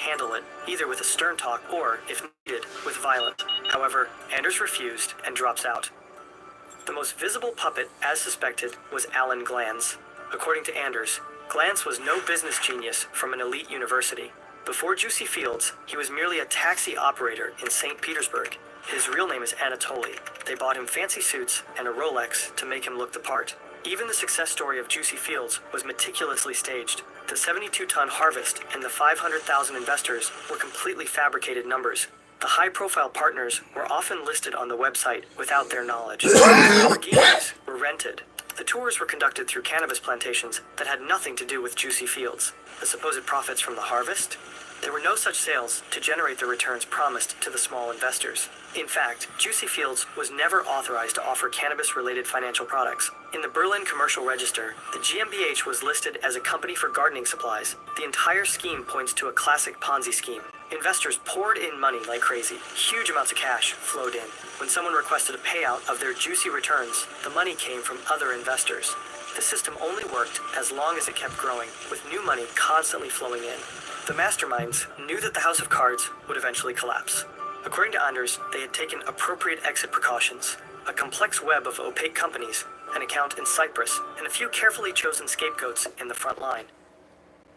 handle it, either with a stern talk or, if needed, with violence. However, Anders refused and drops out. The most visible puppet, as suspected, was Alan Glantz. According to Anders, Glantz was no business genius from an elite university. Before Juicy Fields, he was merely a taxi operator in St. Petersburg. His real name is Anatoly. They bought him fancy suits and a Rolex to make him look the part. Even the success story of Juicy Fields was meticulously staged. The 72-ton harvest and the 500,000 investors were completely fabricated numbers. The high-profile partners were often listed on the website without their knowledge. Lamborghinis were rented. The tours were conducted through cannabis plantations that had nothing to do with Juicy Fields. The supposed profits from the harvest? There were no such sales to generate the returns promised to the small investors. In fact, Juicy Fields was never authorized to offer cannabis-related financial products. In the Berlin Commercial Register, the GmbH was listed as a company for gardening supplies. The entire scheme points to a classic Ponzi scheme. Investors poured in money like crazy. Huge amounts of cash flowed in. When someone requested a payout of their juicy returns, the money came from other investors. The system only worked as long as it kept growing, with new money constantly flowing in. The masterminds knew that the house of cards would eventually collapse. According to Anders, they had taken appropriate exit precautions, a complex web of opaque companies, an account in Cyprus, and a few carefully chosen scapegoats in the front line.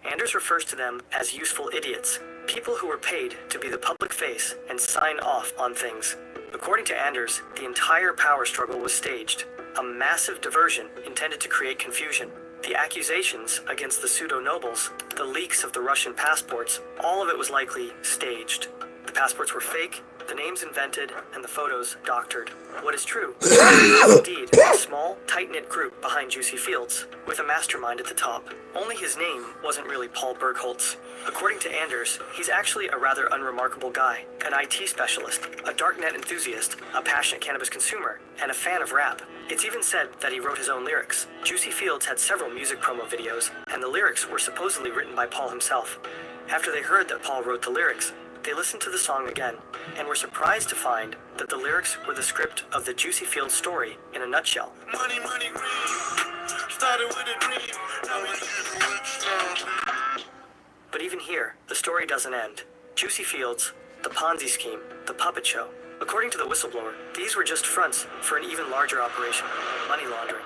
Anders refers to them as useful idiots, people who were paid to be the public face and sign off on things. According to Anders, the entire power struggle was staged, a massive diversion intended to create confusion. The accusations against the pseudo-nobles, the leaks of the Russian passports, all of it was likely staged. The passports were fake, the names invented, and the photos doctored. What is true is indeed a small, tight-knit group behind Juicy Fields, with a mastermind at the top. Only his name wasn't really Paul Bergholtz. According to Anders, he's actually a rather unremarkable guy, an IT specialist, a darknet enthusiast, a passionate cannabis consumer, and a fan of rap. It's even said that he wrote his own lyrics. Juicy Fields had several music promo videos, and the lyrics were supposedly written by Paul himself. After they heard that Paul wrote the lyrics, they listened to the song again, and were surprised to find that the lyrics were the script of the Juicy Fields story in a nutshell. Money, money, green. Started with a dream. Now we getting rich. But even here, the story doesn't end. Juicy Fields, the Ponzi scheme, the puppet show. According to the whistleblower, these were just fronts for an even larger operation, money laundering.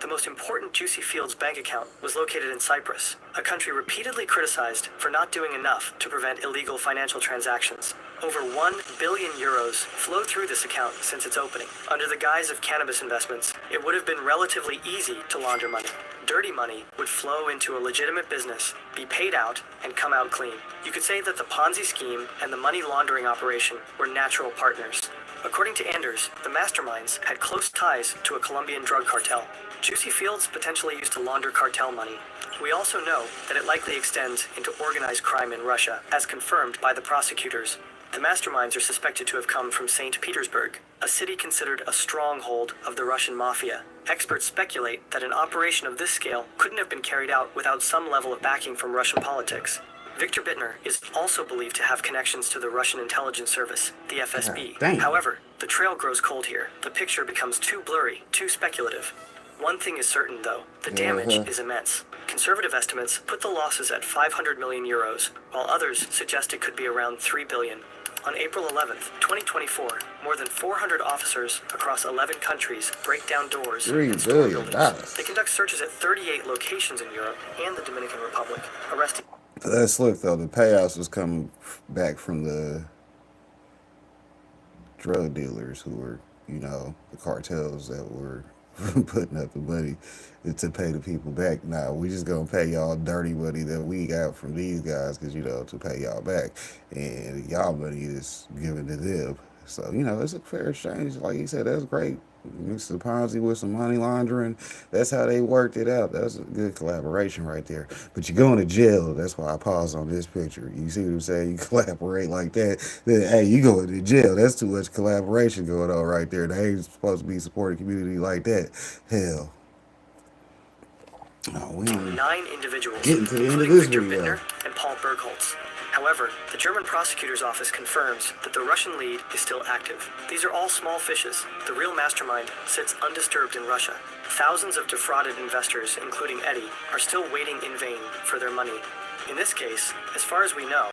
The most important Juicy Fields bank account was located in Cyprus, a country repeatedly criticized for not doing enough to prevent illegal financial transactions. Over 1 billion euros flow through this account since its opening. Under the guise of cannabis investments, it would have been relatively easy to launder money. Dirty money would flow into a legitimate business, be paid out, and come out clean. You could say that the Ponzi scheme and the money laundering operation were natural partners. According to Anders, the masterminds had close ties to a Colombian drug cartel. Juicy Fields potentially used to launder cartel money. We also know that it likely extends into organized crime in Russia, as confirmed by the prosecutors. The masterminds are suspected to have come from St. Petersburg, a city considered a stronghold of the Russian mafia. Experts speculate that an operation of this scale couldn't have been carried out without some level of backing from Russian politics. Victor Bittner is also believed to have connections to the Russian intelligence service, the FSB. However, the trail grows cold here. The picture becomes too blurry, too speculative. One thing is certain, though, the damage is immense. Conservative estimates put the losses at 500 million euros, while others suggest it could be around 3 billion. On April 11th, 2024, more than 400 officers across 11 countries break down doors and store buildings. They conduct searches at 38 locations in Europe and the Dominican Republic, arresting... Let's look, though. The payouts was coming back from the drug dealers who were, you know, the cartels that were putting up the money to pay the people back. Now, we just gonna pay y'all dirty money that we got from these guys because, you know, to pay y'all back. And y'all money is given to them. So, you know, it's a fair exchange. Like you said, that's great. Mix the Ponzi with some money laundering. That's how they worked it out. That's a good collaboration right there. But you're going to jail. That's why I paused on this picture. You see what I'm saying? You collaborate like that, then, hey, you going to jail. That's too much collaboration going on right there. They ain't supposed to be supporting community like that. Hell. Oh, we 9 individuals, getting to the end of including this Victor video. Bittner and Paul Bergholtz. However, the German prosecutor's office confirms that the Russian lead is still active. These are all small fishes. The real mastermind sits undisturbed in Russia. Thousands of defrauded investors, including Eddie, are still waiting in vain for their money. In this case, as far as we know,